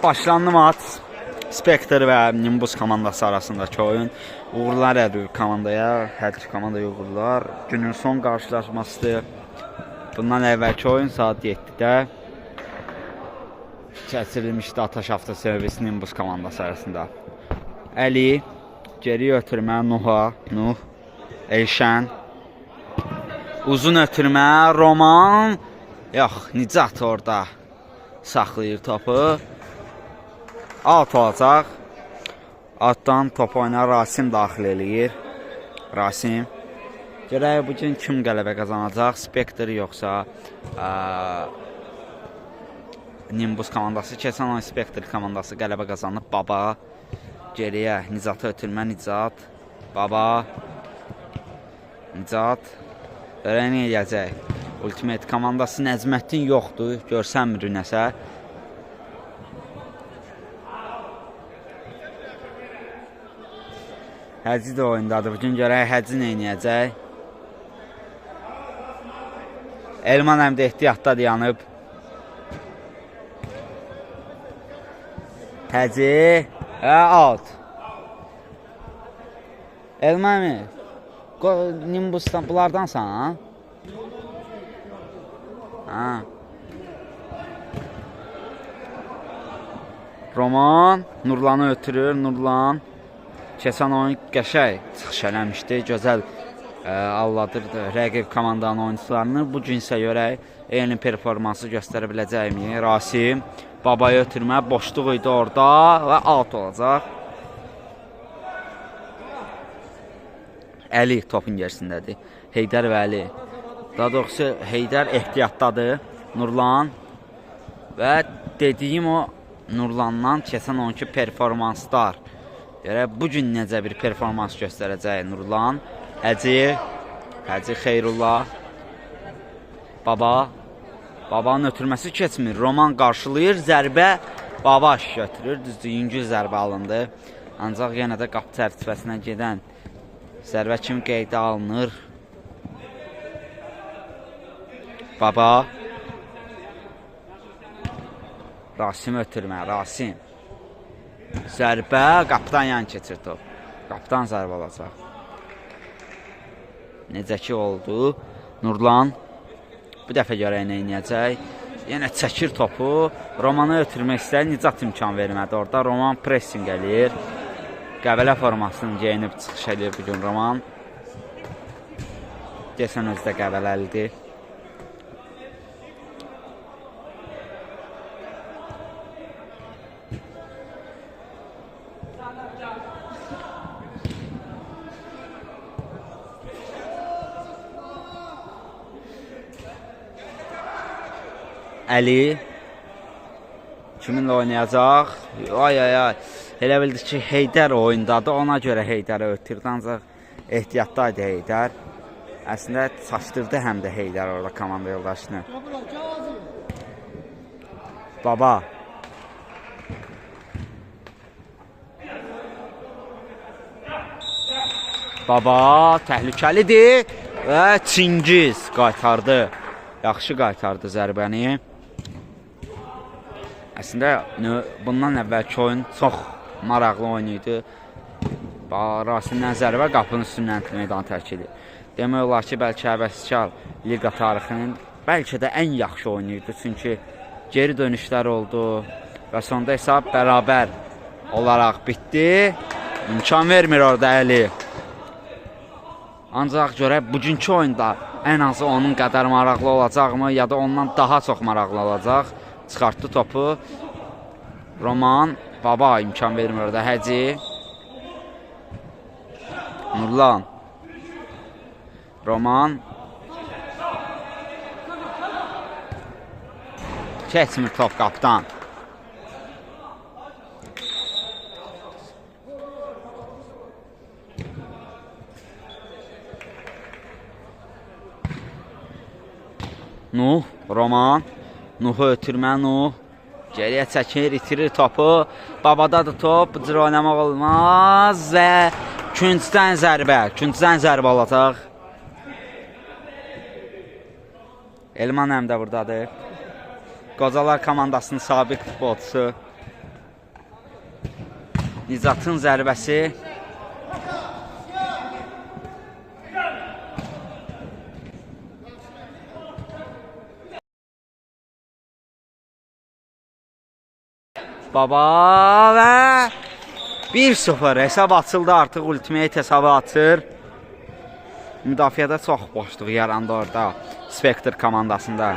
Başlandı maç. Spectre və Nimbus komandası arasındakı oyun. Uğurlar ədir komandaya. Hər iki komandaya uğurlar. Günün son qarşılaşmasıdır. Bundan əvvəlki oyun saat 7-də keçirilmişdi Ataş Avtoservis Nimbus komandası arasında. Əli geri ötürmə Nuh, Elşən. Uzun ötürmə Roman. Yox, Nicat orada saxlayır topu. Alt olacaq. Altdan top oynar Rasim daxil eləyir. Rasim. Görək bugün kim qələbə qazanacaq? Spectre yoxsa Nimbus komandası. Keçən oyun Spectre komandası qələbə qazanıb. Baba. Geriyə Nizatı ötürmə Nizat. Baba. Nizat. Görək nə eləyəcək? Ultimate komandası Nəzməddin yoxdur. Görsənmir nəsə. Həci də oyundadır. Bugün görək Həci nə eləyəcək? Elman həm də ehtiyatda dayanıb. Həci. Alt. Elman mı? Nimbus'tan bunlardansan, ha? Roman Nurlanı ötürür. Nurlan keçən oyun qəşəng çıxış eləmişdi. Gözəl alladırdı rəqib komandanın oyuncularını. Bugün isə görək eyni performansı göstərə biləcəkmi? Rasim Babaya ötürmə. Boşluq idi orada və alt olacaq. Əli topun gerisindədir. Heydər və Əli. Daha doğrusu Heydər ehtiyatdadır. Nurlan və dediyim o Nurlandan keçən onki performanslar. Bugün necə bir performans göstərəcək Nurlan. Həci Xeyrullah. Baba. Babanın ötürməsi keçmir. Roman qarşılayır. Zərbə Babaş götürür. Düzdür, yüngül zərbə alındı. Ancaq yenə də qapı çərçivəsinə gedən zərbə kimi qeydə alınır. Baba. Rasim ötürmə. Rasim. Zərbə qapıdan yan keçir top. Qapıdan zərbə olacaq. Necə ki oldu. Nurlan bu dəfə görək nə eləyəcək. Yenə çəkir topu. Romanı ötürmək istəyir. Nicat imkan vermədi orada. Roman pressing eləyir. Qəbələ formasını geyinib çıxış edir bugün Roman. Desən özü də qəbələlidir. Əli kiminlə oynayacaq? Ay. Elə bildi ki, Heydər oyundadır. Ona görə Heydərə ötürdü. Ancaq ehtiyatdaydı Heydər. Əslində çaşdırdı həm də Heydər orada komanda yoldaşını. Baba. Baba təhlükəlidir və Çingiz qaytardı. Yaxşı qaytardı zərbəni. Əslində bundan əvvəlki oyun çox maraqlı oyun idi. Rasimdən zərbə qapının üstündən meydan tərk edir. Demək olar ki, bəlkə həvəskar liqa tarixinin bəlkə də ən yaxşı oyunu idi. Çünki geri dönüşlər oldu və sonda hesab bərabər olaraq bitdi. İmkan vermir orada Əli. Ancaq görək bugünkü oyunda ən azı onun qədər maraqlı olacaqmı, ya da ondan daha çox maraqlı olacaq. Çıxartdı topu. Roman. Baba imkan vermir orada. Həci. Nurlan. Roman. Keçmir top qapdan. Nuh. Roman. Nuh'u ötürmə Nuh. Geriyə çəkir, itirir topu. Babadadır top. Bu cür oynamaq olmaz. Və küncdən zərbə olacaq. Elman həm də buradadır. Qocalar komandasının sabiq futbolçusu Nizatın zərbəsi. Baba və 1-0 hesab açıldı, artıq ultimate hesabı açır. Müdafiədə çox boşluq yarandı orada Spectre komandasında.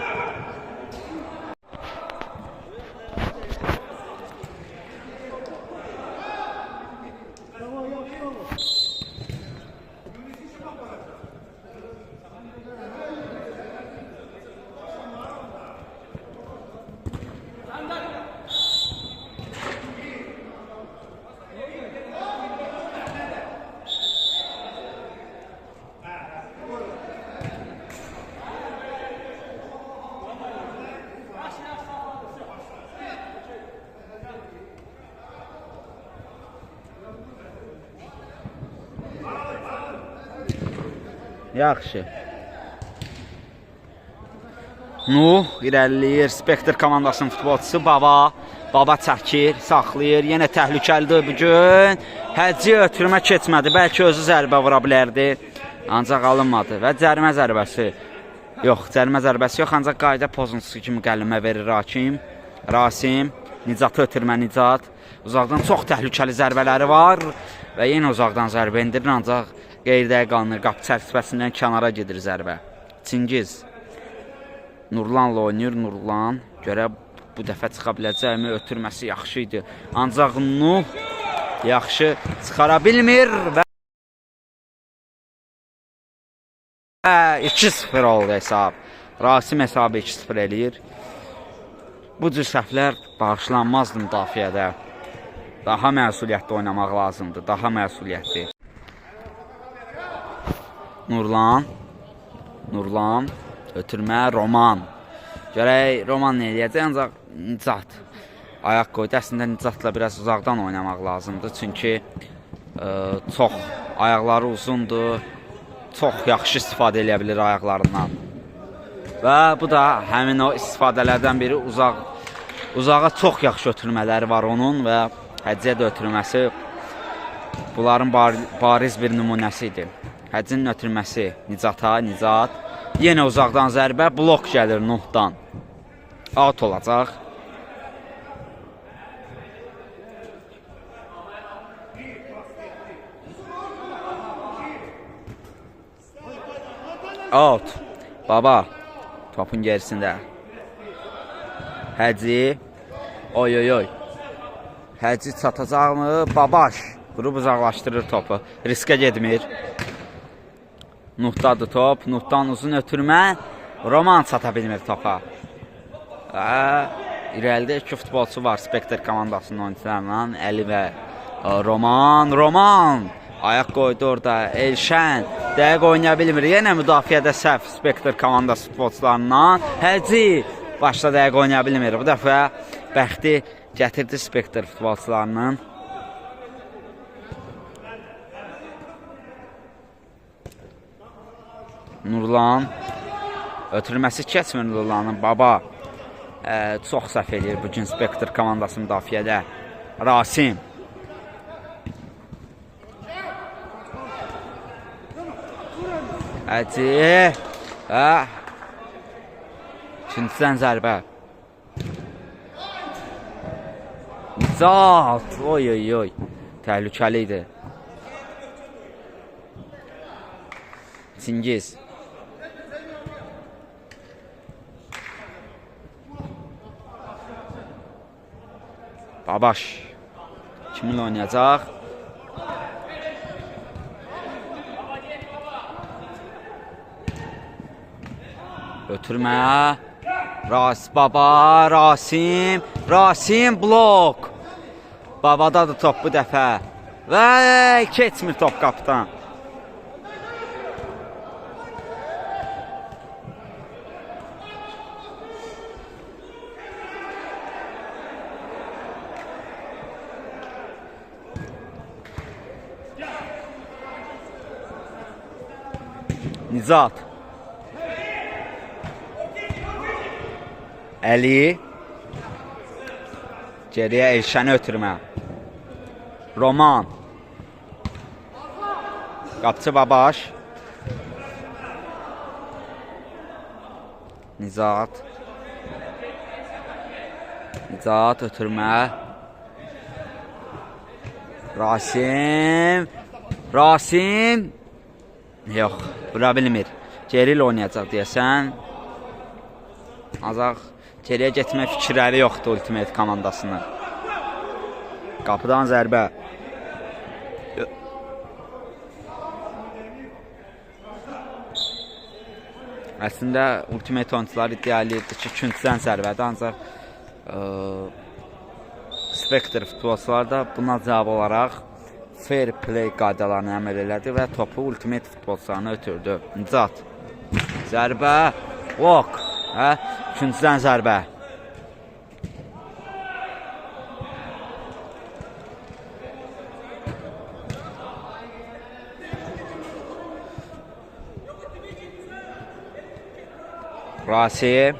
Yaxşı. Nuh irəliləyir. Spectre komandasının futbolçusu Baba. Baba çəkir, saxlayır. Yenə təhlükəlidir bugün. Həcci ötürmə keçmədi. Bəlkə özü zərbə vura bilərdi. Ancaq alınmadı. Və cərimə zərbəsi. Yox, cərimə zərbəsi yox. Ancaq qayda pozuntusu kimi qəlimə verir hakim. Rasim. Nicatı ötürmə Nicat. Uzaqdan çox təhlükəli zərbələri var. Və yenə uzaqdan zərbə indirir. Ancaq qeyridə qalınır. Qapı çərçivəsindən kənara gedir zərbə. Çingiz Nurlanla oynayır. Nurlan görə bu dəfə çıxa biləcəkmi? Ötürməsi yaxşı idi. Ancaq Nuh yaxşı çıxara bilmir və 2-0 oldu hesab. Rasim hesabı 2-0 eləyir. Bu cür səhvlər bağışlanmazdı müdafiədə. Daha məsuliyyətli oynamaq lazımdır. Daha məsuliyyətli. Nurlan ötürmə Roman. Görək Roman nə eləyəcək, ancaq Nicat ayaq qoydu. Əslində Nicatla biraz uzaqdan oynamaq lazımdır. Çünki çox ayaqları uzundur. Çox yaxşı istifadə edə bilir ayaqlarından. Və bu da həmin o istifadələrdən biri. Uzağa çox yaxşı ötürmələri var onun və Həcciyə də ötürməsi bunların bariz bir nümunəsi idi. Həccinin ötürməsi Nicata, Nicat. Yenə uzaqdan zərbə, blok gəlir Nuhdan. Out olacaq. Out. Baba topun gerisində. Həcci. Oy. Həcci çatacaqmı? Babaş. Qrup uzaqlaşdırır topu. Riskə getmir. Nuhdadır top. Nuhdan uzun ötürmə. Roman çata bilmir topa. İrəlidə 2 futbolçu var Spectre komandasının oyuncularından. Əli və Roman. Ayaq qoydu orada. Elşən. Dəqiq oynaya bilmir. Yenə müdafiədə səhv Spectre komandası futbolçularından. Həcci. Başda dəqiq oynaya bilmir. Bu dəfə bəxti gətirdi Spectre futbolçularının. Nurlan. Ötürməsi keçmir Nurlanın. Baba. Çox səhv eləyir bugün Spectre komandası müdafiədə. Rasim. Həcci. İkincisindən zərbə. Nicat. Oy. Təhlükəli idi. Çingiz. Babaş. Kiminlə oynayacaq? Ötürmə. Rasim blok. Babadadır top bu dəfə. Və keçmir top qapıdan. Nizat. Əli. Geriyə Elşəni ötürmə. Roman. Qapçı Babaş. Nizat. Nizat ötürmə. Rasim. Rasim. Yox, bura bilmir. Geril oynayacaq deyəsən. Azaq geriyə getmə fikirləri yoxdur Ultimate komandasının. Qapıdan zərbə. Əslində Ultimate oyuncular iddia edirdi ki, küncdən zərbədir, ancaq Spectre futbolçular da buna cavab olaraq fair play qaydalarını əməl elədi və topu Ultimate futbolçularına ötürdü. Nicat. Zərbə. Walk. Hə? Küncdən zərbə. Rasim.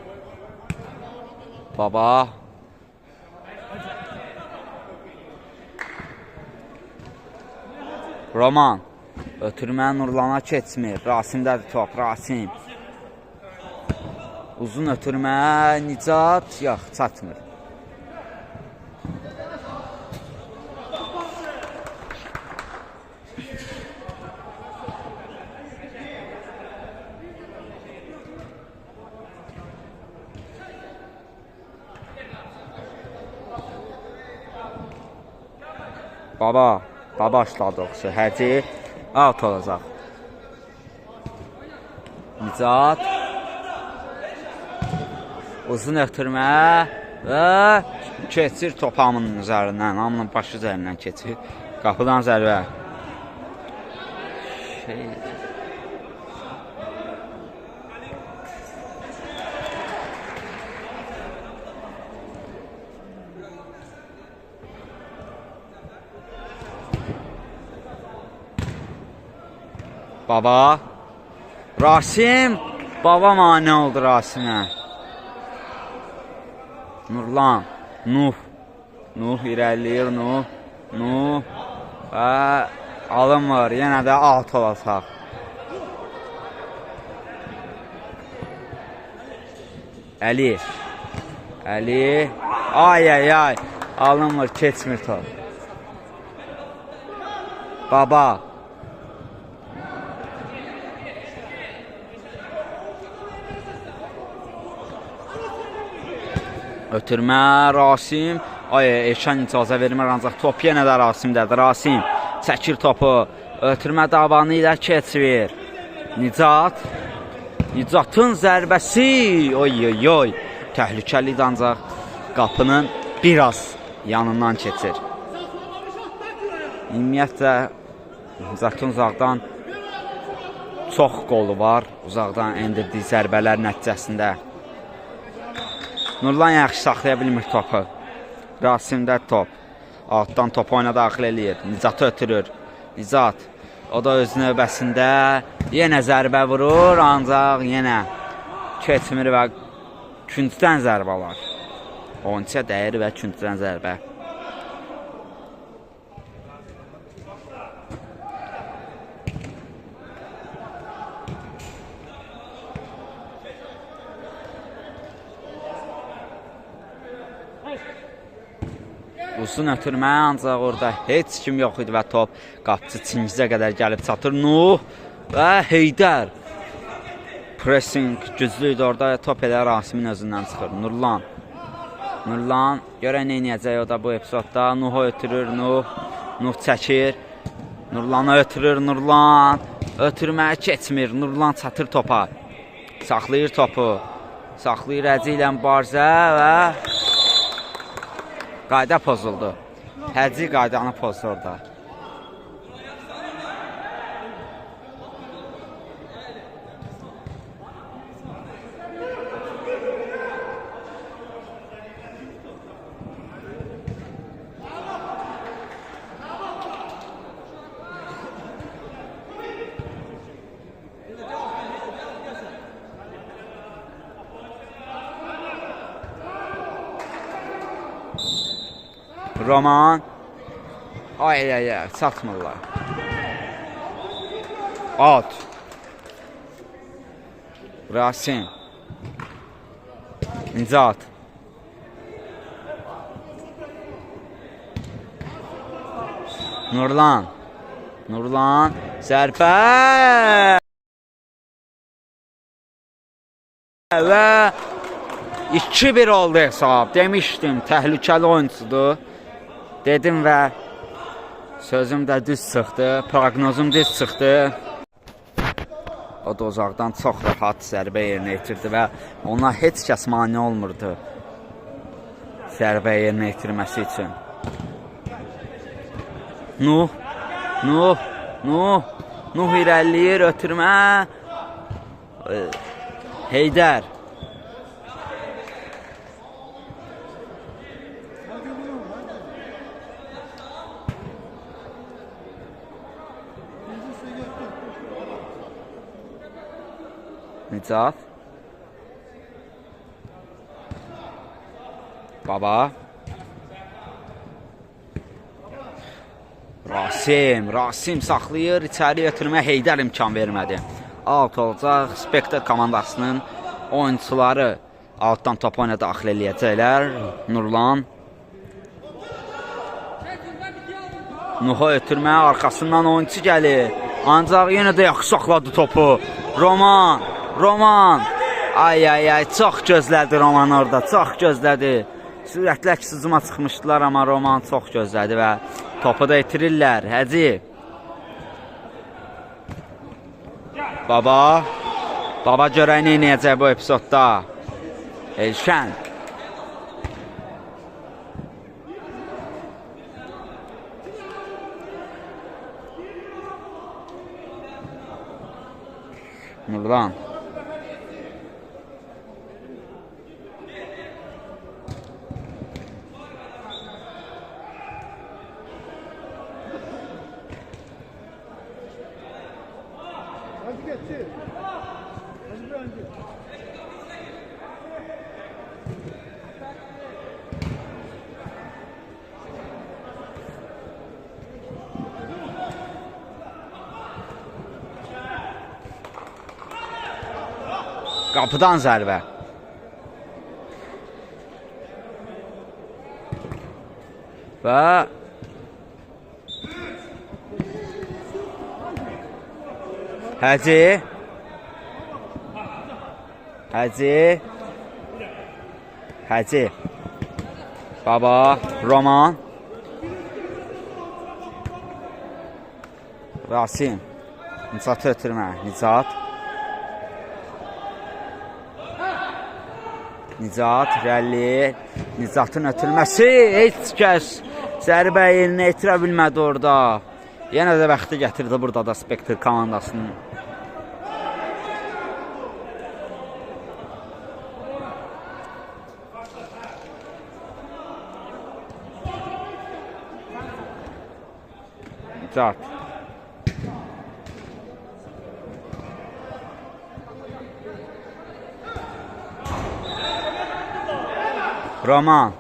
Baba. Roman. Ötürmə Nurlana keçmir. Rasimdədir top. Rasim. Uzun ötürmə. Nicat. Yox, çatmır. Baba. Başladı oxusu. Həci out olacaq. Nicat. Uzun ötürmə və keçir top hamının üzərindən. Hamının başı üzərindən keçir. Qapıdan zərbə. Baba. Rasim. Baba mane oldu Rasimə. Nurlan. Nuh. Nuh irəliyir. Nuh. Və alınmır. Yenə də alt olacaq. Əli. Ay. Alınmır. Keçmir top. Baba. Ötürmə Rasim. Eşən icazə vermir, ancaq top yenə də Rasimdədir. Rasim çəkir topu. Ötürmə davanı ilə keçir. Nicatın zərbəsi. Oy. Təhlükəlidir, ancaq qapının biraz yanından keçir. Ümumiyyətlə Nicatın uzaqdan çox qolu var. Uzaqdan endirdiyi zərbələr nəticəsində. Nurlan yaxşı saxlaya bilmir topu. Rasimdə top. Altdan top oyuna daxil eləyir. Nicatı ötürür. Nicat. O da öz növbəsində yenə zərbə vurur. Ancaq yenə keçmir və küncdən zərbə var. Oyunçuya dəyir və küncdən zərbə. Uzun ötürmə, ancaq orada heç kim yox idi və top qapçı Çingizə qədər gəlib çatır. Nuh və Heydər. Pressing güclü idi orada, top elə Rasimin özündən çıxır. Nurlan görək nə edəcək o da bu epizodda. Nuh'u ötürür, Nuh çəkir. Nurlan'ı ötürür, Nurlan. Ötürməyə keçmir, Nurlan çatır topa. Saxlayır topu. Saxlayır Həci ilə mübarizə və qayda pozuldu. Həci qaydanı pozdu orada. Roman. Ay ay ay, çatmırlar. Out. Rasim. Nicat. Nurlan. Nurlan. Zərbə. Və 2-1 oldu hesab. Demişdim, təhlükəli oyuncudur. Dedim və sözüm də düz çıxdı, proqnozum düz çıxdı. O da uzaqdan çox rahat zərbə yerinə yetirdi və ona heç kəs mane olmurdu zərbə yerinə yetirməsi üçün. Nuh irəliyir, ötürmə. Heydər. Nicat. Baba. Rasim saxlayır, içəri ötürmə Heydər imkan vermədi. Out olacaq, Spekter komandasının oyuncuları altdan top oyuna daxil eləyəcəklər. Nurlan. Nuh'a ötürmə, arxasından oyuncu gəlir. Ancaq yenə də yaxşı saxladı topu. Roman. Ay, çox gözlədi Roman orada, çox gözlədi. Sürətlə hücuma çıxmışdılar, amma Roman çox gözlədi və topu da itirirlər. Həcı. Baba görək nə edəcək bu epizodda. Elşən. Nurlan. Qapıdan zərbə. Və Həcə. Baba, Roman. Rasim. Nicat ötürmə. Nicat, rəlli. Nicatın ötürməsi. Heç kəs zərbə yerinə yetirə bilmədi orada. Yenə də bəxti gətirdi burada da Spekter komandasının. Nicat. Roman.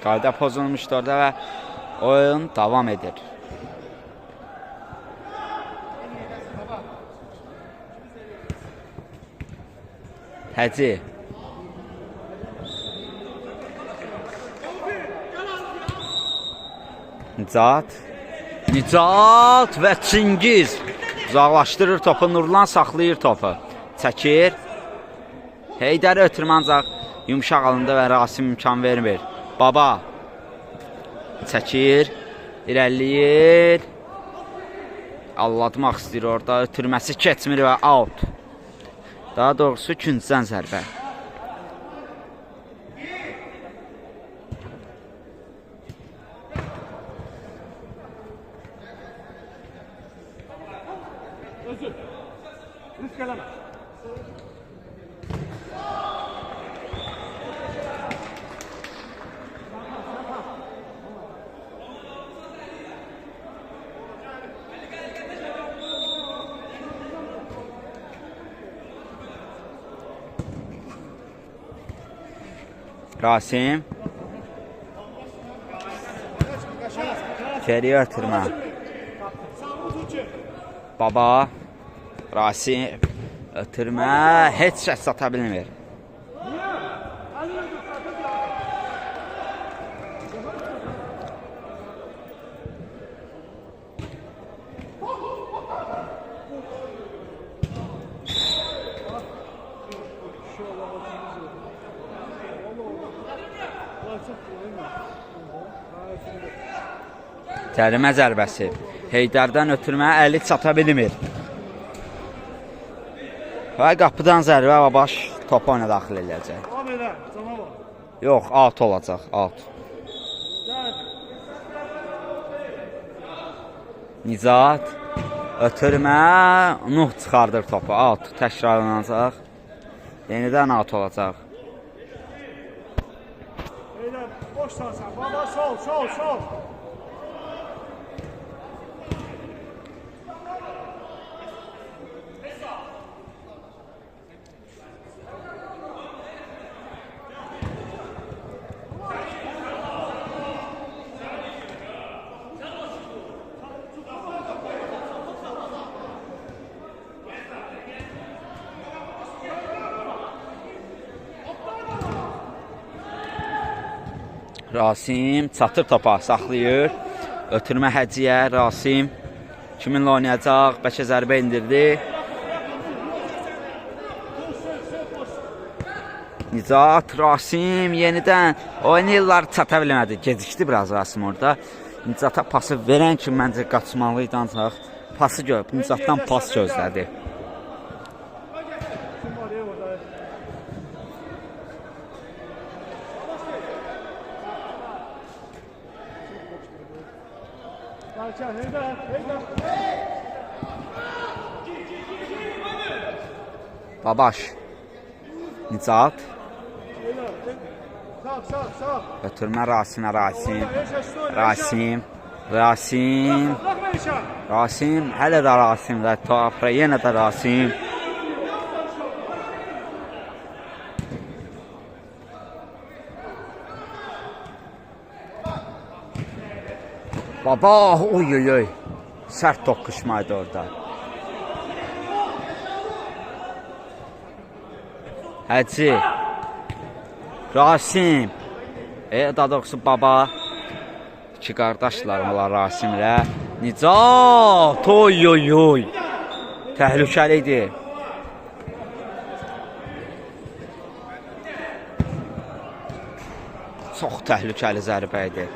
Qayda pozulmuşdu orada və oyun davam edir. Həcə. Nicat və Çingiz uzaqlaşdırır topu, Nurlan saxlayır topu. Çəkir. Heydər ötürmə ancaq yumuşaq alında və Rasim imkan vermir. Baba çəkir, irəliyir. Allatmaq istəyir orada, ötürməsi keçmir və out. Daha doğrusu ikinciden zərbə. Risk eləmə. Rasim. Geriyə ötürmə. Baba. Rasim. Ötürmə. Heç kəs sata bilmir. Təlimə zərbəsi. Heydərdən ötürmə, əli çata bilmir. Və qapıdan zərbə baş topa ona daxil edəcək. Yox, out olacaq, out. Nizat. Ötürmə, Nuh çıxardır topu, out. Təkrarlanacaq. Yenidən out olacaq. Boş sansan, baba sol, sol, sol. Rasim çatır topa, saxlayır. Ötürmə Həciyə, Rasim. Kiminlə oynayacaq? Bəlkə zərbə indirdi. Nizat, Rasim yenidən oynayırlar, çata bilmədi. Gecikdi biraz Rasim orada. Nizata pası verən kimi məncə qaçmalıydı, ancaq pası görüb. Nizatdan pas gözlədi. Babaş. Nizat. Ötürmə Rasimə, Rasim. Rasim. Rasim. Rasim. Hələ də Rasimdə. Topra yenə də Rasim. Baba, oy oy oy. Sərt toqquşmaydı orada. Həci. Rasim. Daha doğrusu baba. İki qardaşlarım olar Rasimlə. Nicat. Oy oy oy. Təhlükəli idi. Çox təhlükəli zərbə idi.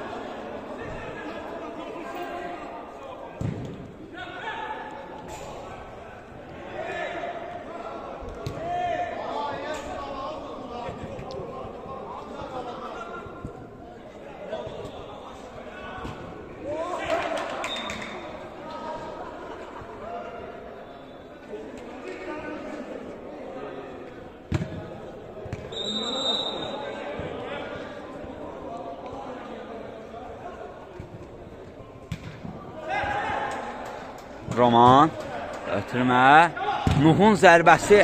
Roman, ötürmə, Nuhun zərbəsi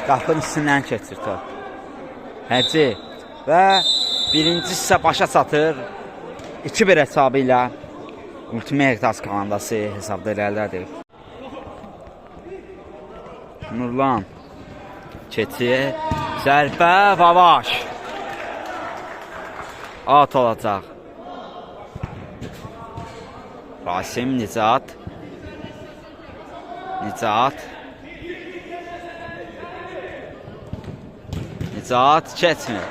qapının üstündən keçir top. Həci və birinci hissə başa çatır. 2-1 hesabı ilə Multimeritas komandası hesabda irəlidədir. Nurlan keçir, zərbə, Vavaş. Out olacaq. Rasim, Nizat. Nizat. Nizat keçmir.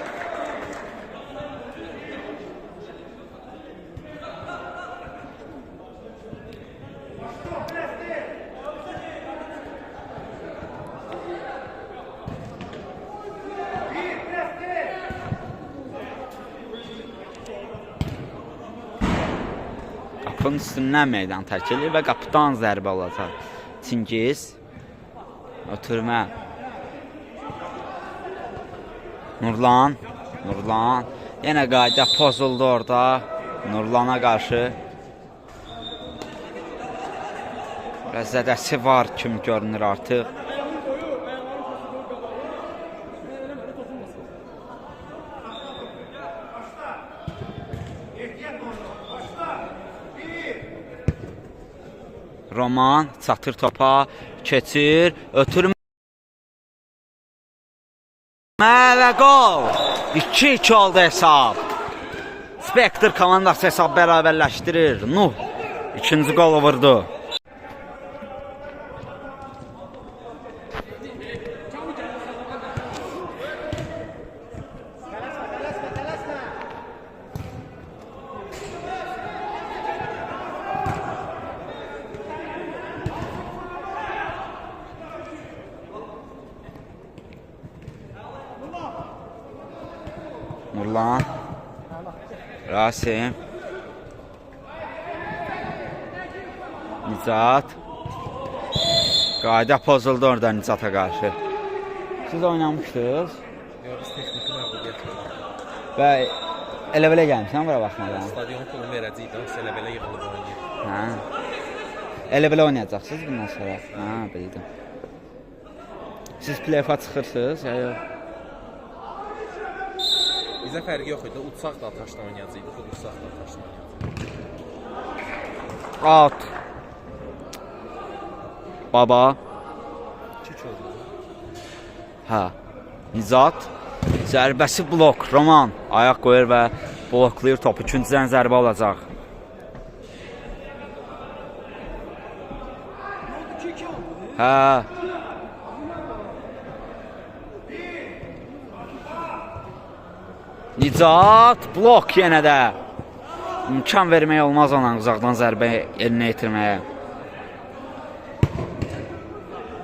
Qapının üstündən meydan tərk edir və qapıdan zərbə olacaq. Çingiz. Ötürmə. Nurlan. Nurlan. Yenə qayda pozuldu orada. Nurlana qarşı. Biraz zədəsi var kimi görünür artıq. Roman çatır topa, keçir, ötürmə və qol. 2-2 oldu hesab. Spektr komandası hesab bərabərləşdirir. Nuh ikinci qolu vurdu. Nurlan, Rasim, Nicat. Qayda pozuldu orada Nicata qarşı. Siz oynamışdınız Biz texniki məğlubiyyət var. və elə-belə gəlmişsən bura baxmadan. Stadion pulu verəcəyik də, elə belə yığılıb oynayır. Hə. Elə-belə oynayacaqsınız bundan sonra. Hə, bildim. Siz play-off'a çıxırsınız, ya yox? Bizə fərqi yox idi, utsaq da taşla oynayacaqdıq, utsaq da taşla oynayacaqdıq. Out. Baba. 2-2 oldu. Hə. Nicat. Zərbəsi blok. Roman ayaq qoyur və bloklayır topu. İkincidən zərbə olacaq. Hə. Nicat blok yenə də. İmkan vermək olmaz ona uzaqdan zərbə elinə yetirməyə.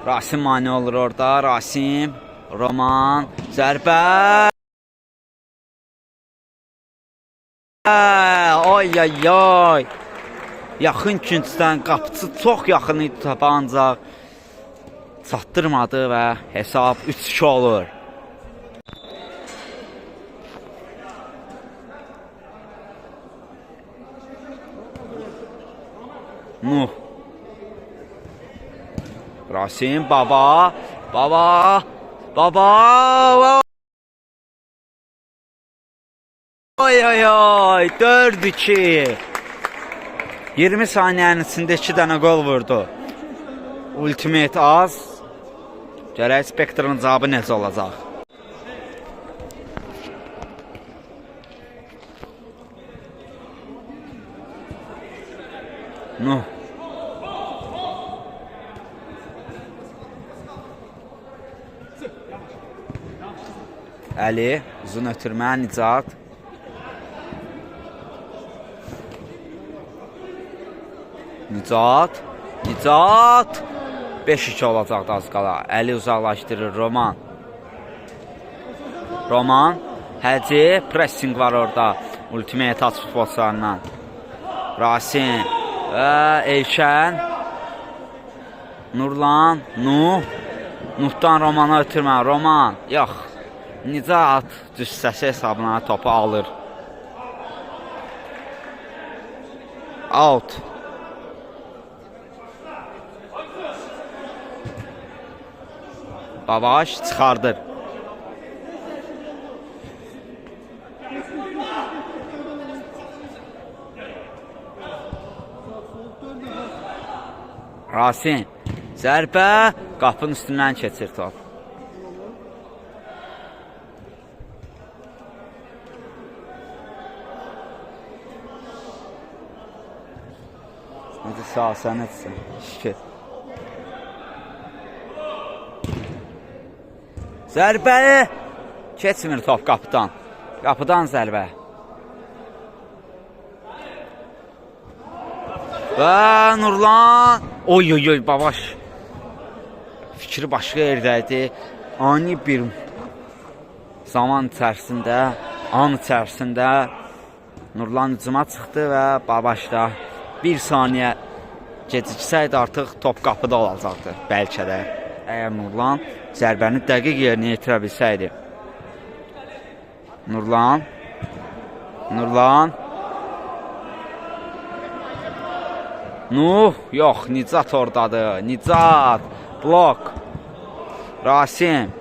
Rasim mane olur orada. Rasim, Roman, zərbə. Oy ay ay. Yaxın ikincidən qapıçı çox yaxın idi topa, ancaq çatdırmadı və hesab 3-2 olur. Nuh. Rasim, baba. Baba. Baba. Oy ay ay. 4-2. 20 saniyənin içində 2 dənə qol vurdu. Ultimate az. Gərək Spectre'ın cavabı necə olacaq? Nuh. Əli, uzun ötürmə, Nicat. Nicat. Nicat. 5-2 olacaqdı az qala. Əli uzaqlaşdırır Roman. Roman. Həci, pressing var orada. Ultimate at futbolçularından. Rasim. Və Elşən. Nurlan. Nuh. Nuhdan Romana ötürmə. Roman. Yox. Nicat cüssəsi hesabına topu alır. Out. Babaş çıxardır. Rasim. Zərbə. Qapının üstündən keçir top. Necə sağ sən etsin. Şükür. Zərbə. Keçmir top qapıdan. Qapıdan zərbə. Və Nurlan. Oy oy oy babaş. Fikri başqa yerdəydi. Ani bir zaman içərisində, an içərisində Nurlan hücuma çıxdı və babaş da 1 saniyə geciksəydi artıq top qapıda olacaqdı bəlkə də. Əgər Nurlan zərbəni dəqiq yerinə yetirə bilsəydi. Nurlan. Nurlan. Nuh, yox, Nicat oradadır. Nicat, blok. Rasim.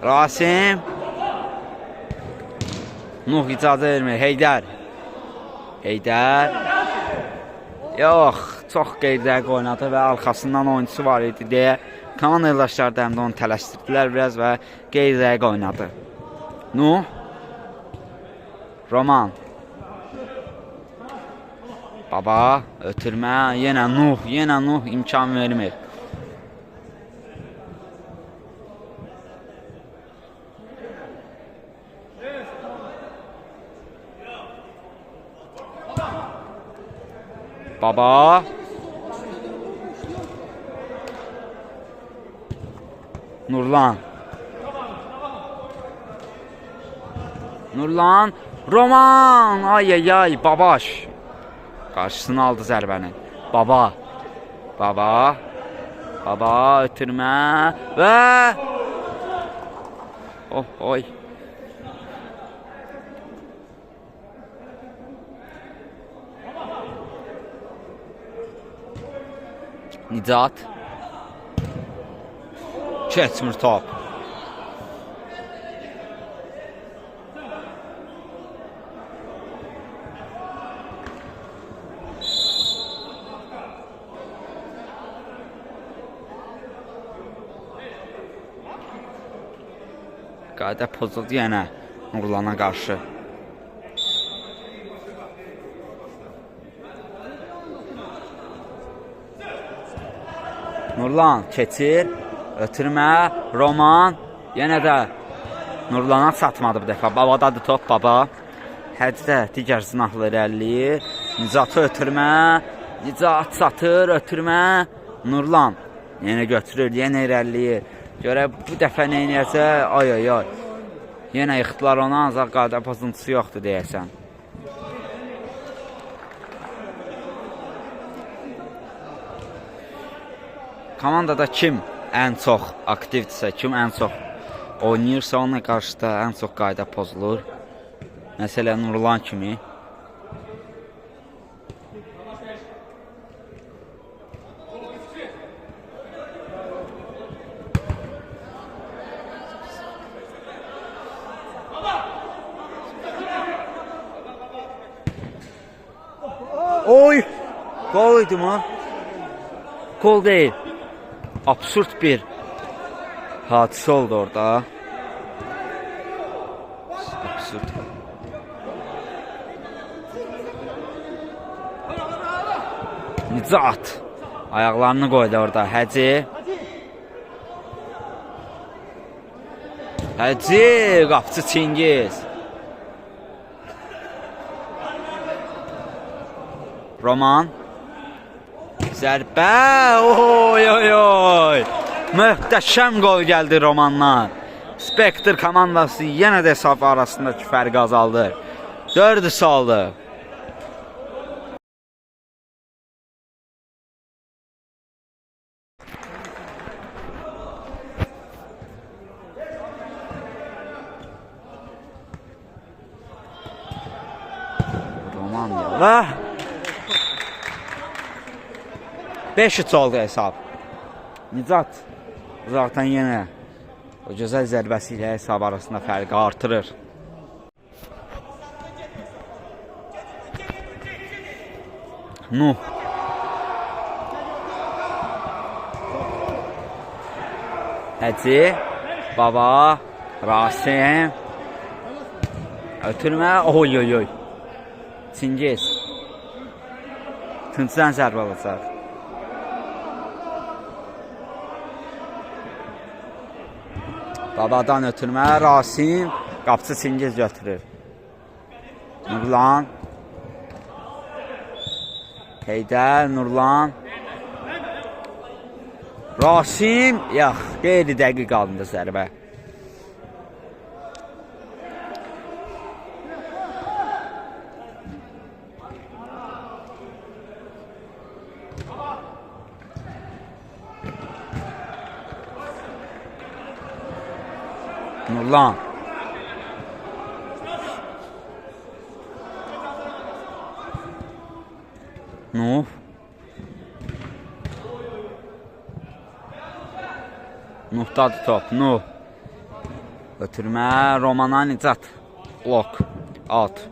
Rasim. Nuh icazə vermir. Heydər. Heydər. Yox, çox qeyri-dəqiq oynadı və arxasından oyunçusu var idi deyə komanda yoldaşları da həm də onu tələsdirdilər biraz və qeyri-dəqiq oynadı. Nuh, Roman, Baba, ötürmə, yenə Nuh imkan vermir. Baba. Nurlan. Roman. Ay, Babaş. Qarşısını aldı zərbəni. Baba ötürmə və oy. Nicat. Keçmir top. Qayda pozuldu yenə Nurlana qarşı. Nurlan keçir, ötürmə, Roman, yenə də Nurlana çatmadı bu dəfə. Babadadır top, Baba. Həcdə digər sınaqlı irəliləyir. Nicatı ötürmə, Nicat çatır, ötürmə, Nurlan. Yenə götürür, yenə irəliləyir. Görə bu dəfə nə inəyəcə, ay. Yenə yıxdılar ona, ancaq qayda pozuntusu yoxdur deyəsən. Komandada kim ən çox aktivdirsə, kim ən çox oynayırsa, onunla qarşıda ən çox qayda pozulur. Məsələn, Nurlan kimi. Oy! Gol idi mi? Gol deyil. Absurd bir hadisə oldu orada. Absurd. Nicat ayaqlarını qoydu orada. Həci, qapıcı Çingiz. Roman. Zərbə, oy. Möhtəşəm qol gəldi Romandan. Spektr komandası yenə də hesab arasındakı fərqi azaldır. 4 saldı. Roman ya. 5-3 oldu hesab. Nicat uzaqdan yenə o gözəl zərbəsi ilə hesab arasında fərqi artırır. Nuh. Həci, Baba, Rasim. Ötürmə, oy. Çingiz. Tüncdən zərbə alacaq. Babadan ötürmə, Rasim, qapıcı Çingiz götürür. Nurlan. Heydər, Nurlan. Rasim, qeyri-dəqiq alındı zərbə. Nurlan. Nuh. Nuhdadır top. Nuh. Ötürmə. Romana Nicat. Blok. Out.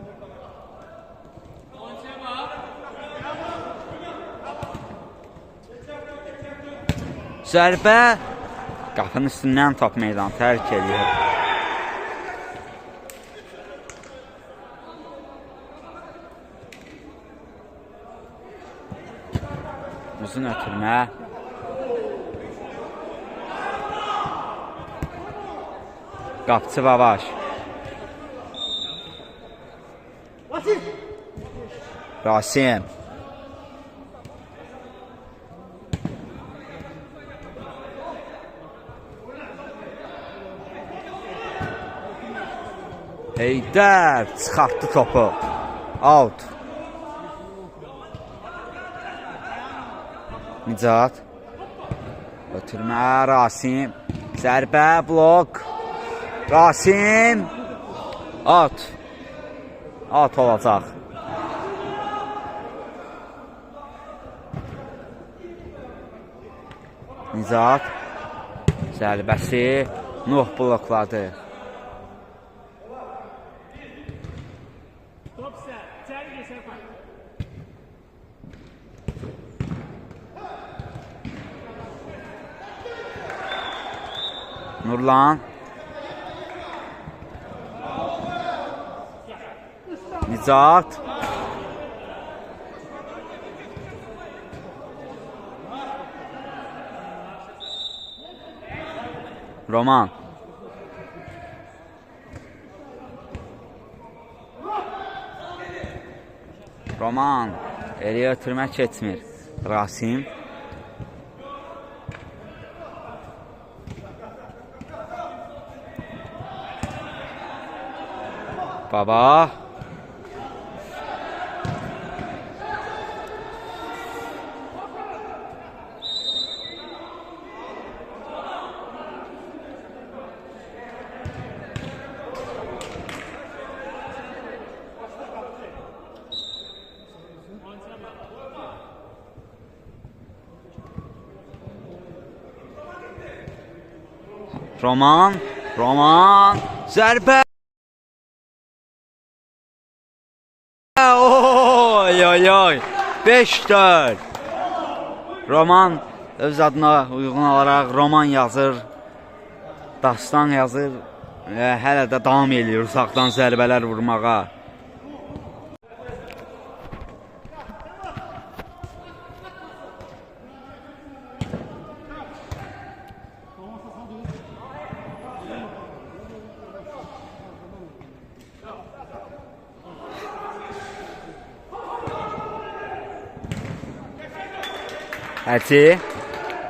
Zərbə qapının üstündən top meydanı tərk edir. Uzun ötürmə. Qapçı Babaş. Rasim. Heydər çıxartdı topu. Out. Nicat. Ötürmə Rasim. Zərbə blok. Rasim. Out. Out olacaq. Nicat. Zərbəsi Nuh blokladı. Nurlan. Nicat. Roman. Roman. Eliyə ötürmək keçmir. Rasim. Baba. Roman. Roman. Zərbə. Oy oy oy. 5-4. Roman öz adına uyğun olaraq roman yazır. Dastan yazır. Hələ də davam ediyor uzaqdan zərbələr vurmağa. Həcci,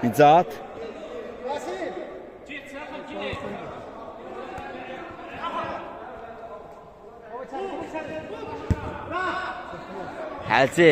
Nicat. Həcci.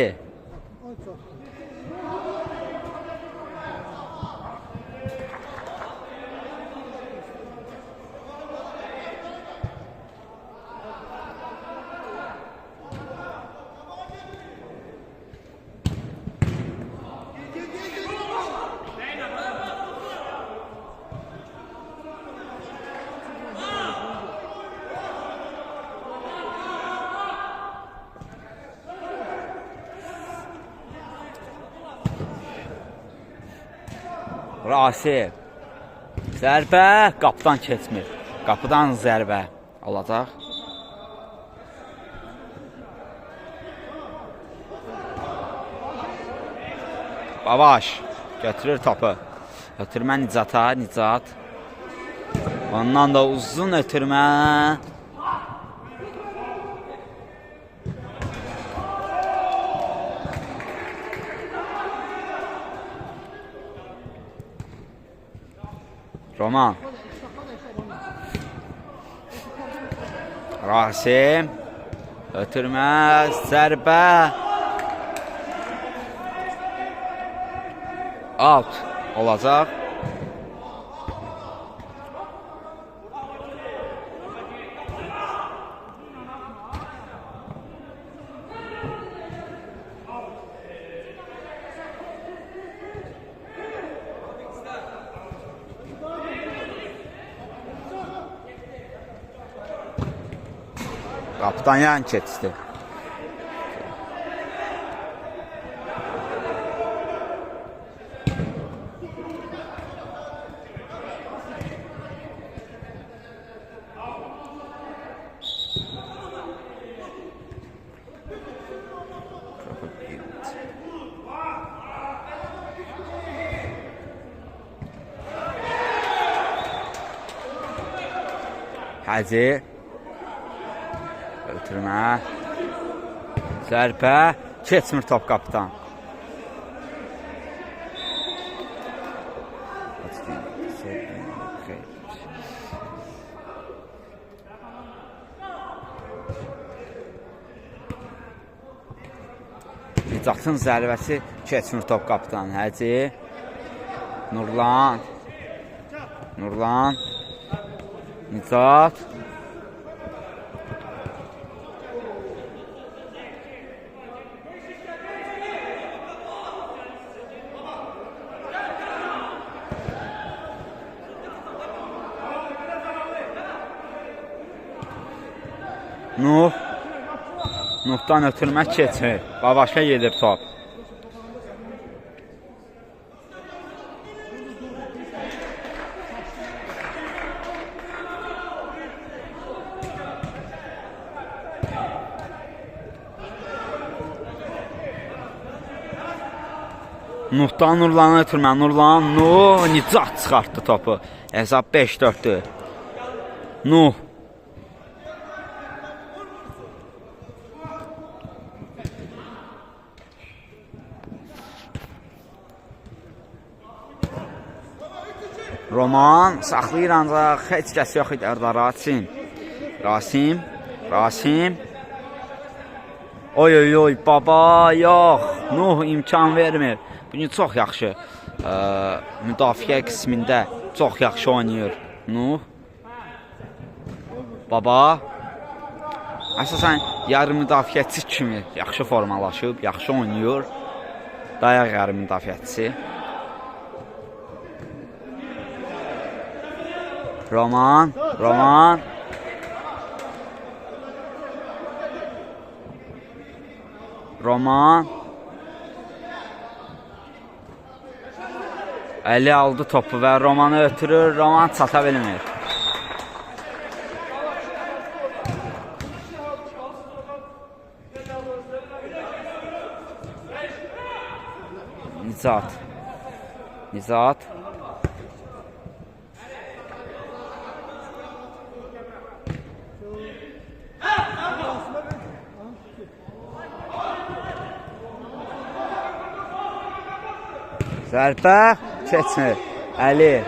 Rasim. Zərbə qapıdan keçmir. Qapıdan zərbə alacaq. Babaş götürür topu. Ötürmə Nicata, Nicat. Ondan da uzun ötürmə. Roman. Rasim. Ötürmə, zərbə. Out olacaq. Qapıdan yan keçdi. Həzi. Ötürmə. Zərbə. Keçmir top qapıdan. Nicatın zərbəsi keçmir top qapıdan. Həci. Nurlan. Nurlan. Nicat. Nuh. Nuhdan ötürmək keçir. Babaşa gedir top. Nuhdan Nurlan'a ötürmə. Nurlan, Nuh, Nicat çıxartdı topu. Hesab 5-4'dür. Nuh. Roman saxlayır ancaq heç kəs yox idi orada. Rasim. Rasim. Oy, baba, yox. Nuh imkan vermir. Bugün çox yaxşı. Müdafiə qismində çox yaxşı oynayır. Nuh. Baba. Əsasən yarı müdafiəçi kimi yaxşı formalaşıb, yaxşı oynayır. Dayaq yarı müdafiəçisi. Roman. Əli aldı topu və Romanı ötürür. Roman çata bilmir. Nizat. Zərbə keçmir. Əli.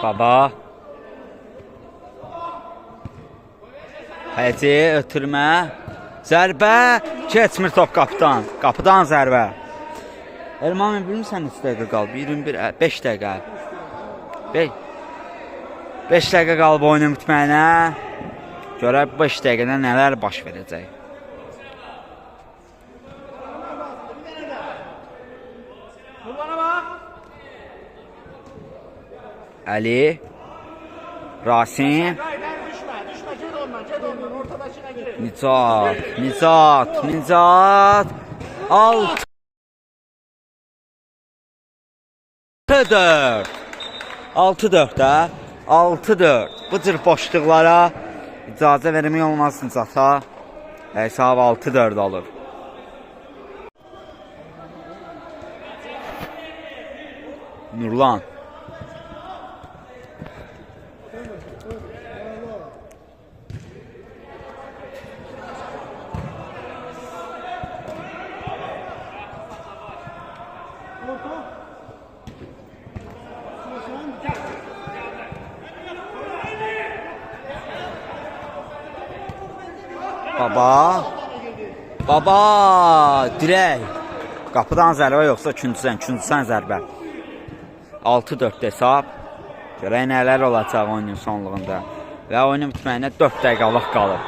Baba. Həci ötürmə. Zərbə, keçmir top qapıdan. Qapıdan zərbə. Elman, bilmirsən 3 dəqiqə qalıb. 21, 5 dəqiqə. 5 dəqiqə qalıb oyunu bitməyinə. Görək 5 dəqiqədə nələr baş verəcək. Əli. Rasim. Nicat. 6-4 də. 6-4. Bu cür boşluqlara icazə vermək olmaz Nicata. Hesab 6-4 alır. Nurlan. Baba, dirək. Qapıdan zərbə yoxsa küncüsən zərbə. 6-4 hesab. Görək nələr olacaq oyunun sonluğunda. Və oyunun bitməyinə 4 dəqiqəlıq qalır.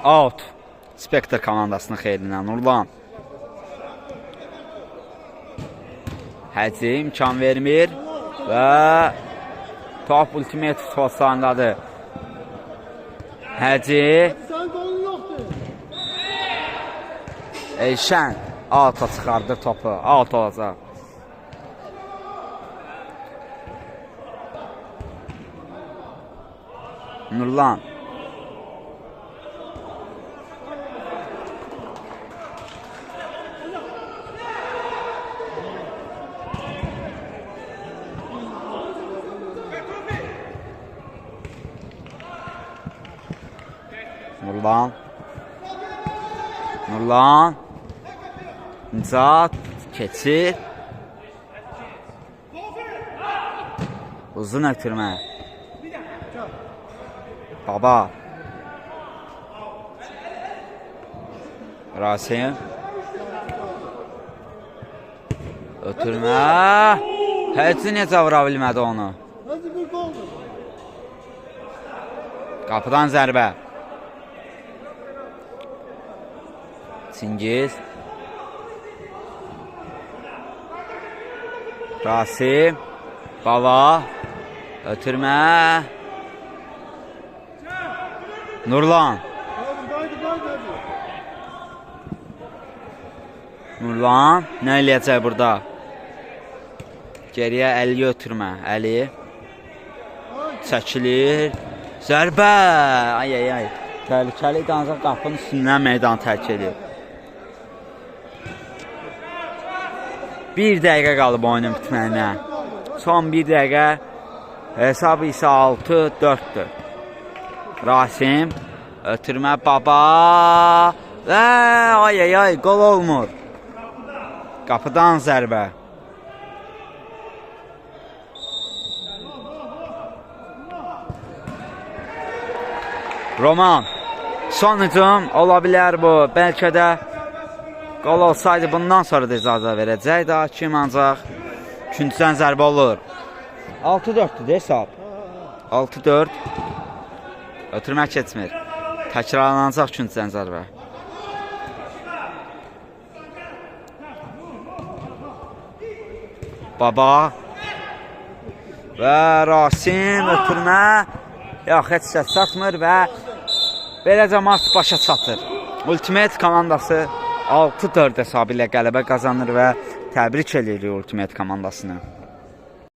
Out. Spectre komandasının xeyrinə Nurlan. Həci imkan vermir və top ultimate futbolçularındadır. Həci Elşən alta çıxardır topu. Alt olacaq. Nurlan. Nurlan. Nurlan. Nicat keçir. Uzun ötürmə. Baba. Rasim. Ötürmə. Həci necə vura bilmədi onu? Qapıdan zərbə. Çingiz. Rasim. Baba. Ötürmə. Nurlan. Nurlan. Nə eləyəcək burada? Geriyə Əli ötürmə. Əli. Çəkilir. Zərbə. Ay ay ay. Təhlükəli ancaq qapının üstündən meydan tərk edir. 1 dəqiqə qalıb oyunun bitməyinə. Son 1 dəqiqə. Hesab isə 6-4'dür. Rasim. Ötürmə baba. Və ay ay ay gol olmur. Qapıdan zərbə. Roman. Son hücum ola bilər bu. Bəlkə də gol olsaydı bundan sonra da icazə verəcəkdi hakim, ancaq üçüncüdən zərbə olur. 6-4'dür hesab. 6-4. Ötürmə keçmir. Təkrarlanacaq üçüncüdən zərbə. Baba. Və Rasim ötürmə. Yox, heç səs çatmır və beləcə maç başa çatır. Ultimate komandası 6-4 hesabı ilə qələbə qazanır və təbrik edirik Ultimate komandasını.